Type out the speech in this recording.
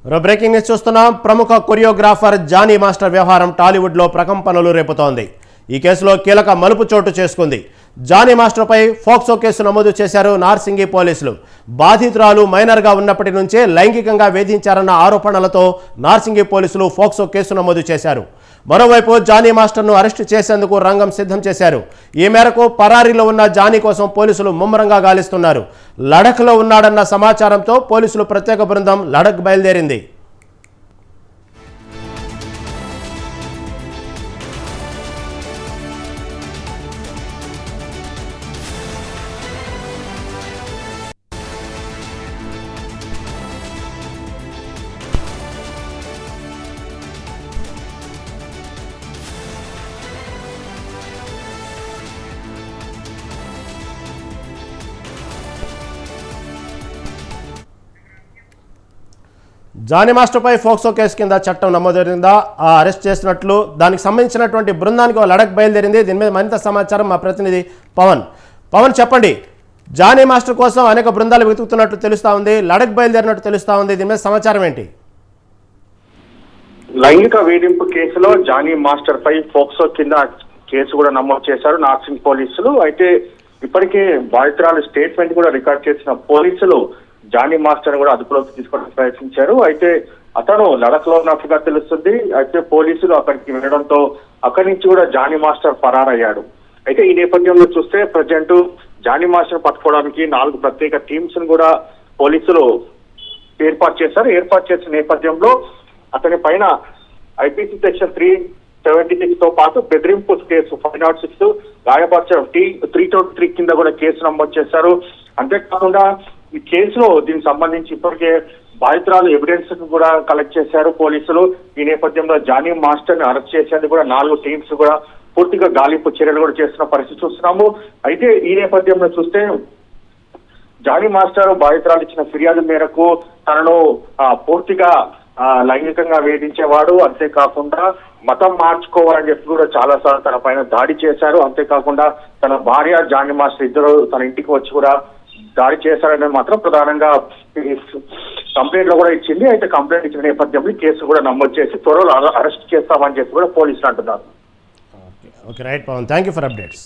Breaking news చూస్తున్నాం. ప్రముఖ choreographer Johnny master వ్యవహారం టాలీవుడ్లో ప్రకంపనలు రేపుతోంది. ఈ కేసులో కీలక మలుపు చోటు చేసుకుంది. జానీ మాస్టర్పై ఫోక్సో కేసు నమోదు చేశారు నార్సింగి పోలీసులు. బాధితురాలు మైనర్గా ఉన్నప్పటి నుంచే లైంగికంగా వేధించారన్న ఆరోపణలతో నార్సింగి పోలీసులు ఫోక్సో కేసు నమోదు చేశారు. మరోవైపు జానీ మాస్టర్ను అరెస్టు చేసేందుకు రంగం సిద్ధం చేశారు. ఈ మేరకు పరారీలో ఉన్న జానీ కోసం పోలీసులు ముమ్మరంగా గాలిస్తున్నారు. లడఖ్లో ఉన్నాడన్న సమాచారంతో పోలీసులు ప్రత్యేక బృందం లడఖ్ బయలుదేరింది. జానీ మాస్టర్పై ఫోక్సో కేసు కింద చట్టం నమోదైందా, అరెస్ట్ చేసినట్లు దానికి సంబంధించినటువంటి బృందానికి లడఖ్ బయలుదేరింది. దీని మీద మరింత సమాచారం మా ప్రతినిధి పవన్ చెప్పండి. జానీ మాస్టర్ కోసం అనేక బృందాలు వెతుకుతున్నట్లు తెలుస్తా ఉంది, లడఖ్ బయలుదేరినట్టు తెలుస్తా ఉంది. దీని మీద సమాచారం ఏంటి? లైంగిక వేధింపు కేసులో జానీ మాస్టర్ పై ఫోక్సో కింద కేసు కూడా నమోదు చేశారు నార్సింగ్ పోలీసులు. అయితే ఇప్పటికే బాధితురాలు స్టేట్మెంట్ కూడా రికార్డ్ చేసిన పోలీసులు జానీ మాస్టర్ కూడా అదుపులోకి తీసుకోవడానికి ప్రయత్నించారు. అయితే అతను లడఖ్ లో ఉన్నట్టుగా తెలుస్తుంది. అయితే పోలీసులు అక్కడికి వెళ్ళడంతో అక్కడి నుంచి కూడా జానీ మాస్టర్ ఫరారయ్యాడు. అయితే ఈ నేపథ్యంలో చూస్తే ప్రజెంట్ జానీ మాస్టర్ పట్టుకోవడానికి 4 ప్రత్యేక టీమ్స్ కూడా పోలీసులు ఏర్పాటు చేశారు. ఏర్పాటు చేసిన నేపథ్యంలో అతని పైన ఐపీసీ సెక్షన్ 376 తో పాటు బెదిరింపు కేసు 506, గాయపరచడం 323 కింద కూడా కేసు నమోదు చేశారు. అంతేకాకుండా ఈ కేసులో దీనికి సంబంధించి ఇప్పటికే బాధితురాలు ఎవిడెన్స్ కూడా కలెక్ట్ చేశారు పోలీసులు. ఈ నేపథ్యంలో జానీ మాస్టర్ ని అరెస్ట్ చేసేందుకు కూడా 4 టీమ్స్ కూడా పూర్తిగా గాలింపు చర్యలు కూడా చేస్తున్న పరిస్థితి చూస్తున్నాము. అయితే ఈ నేపథ్యంలో చూస్తే జానీ మాస్టర్ బాధితురాలు ఇచ్చిన ఫిర్యాదు మేరకు తనను పూర్తిగా లైంగికంగా వేధించేవాడు, అంతేకాకుండా మతం మార్చుకోవాలని చెప్పి కూడా చాలా సార్లు తన పైన దాడి చేశారు. అంతేకాకుండా తన భార్య జానీ మాస్టర్ ఇద్దరు తన ఇంటికి వచ్చి కూడా దాడి చేశారని మాత్రం ప్రధానంగా కంప్లైంట్ లో కూడా ఇచ్చింది. అయితే కంప్లైంట్ ఇచ్చిన నేపథ్యంలో కేసు కూడా నమోదు చేసి త్వరలో అరెస్ట్ చేస్తామని చెప్పి కూడా పోలీసులు అంటున్నారు. Okay right Pavan, thank you for updates.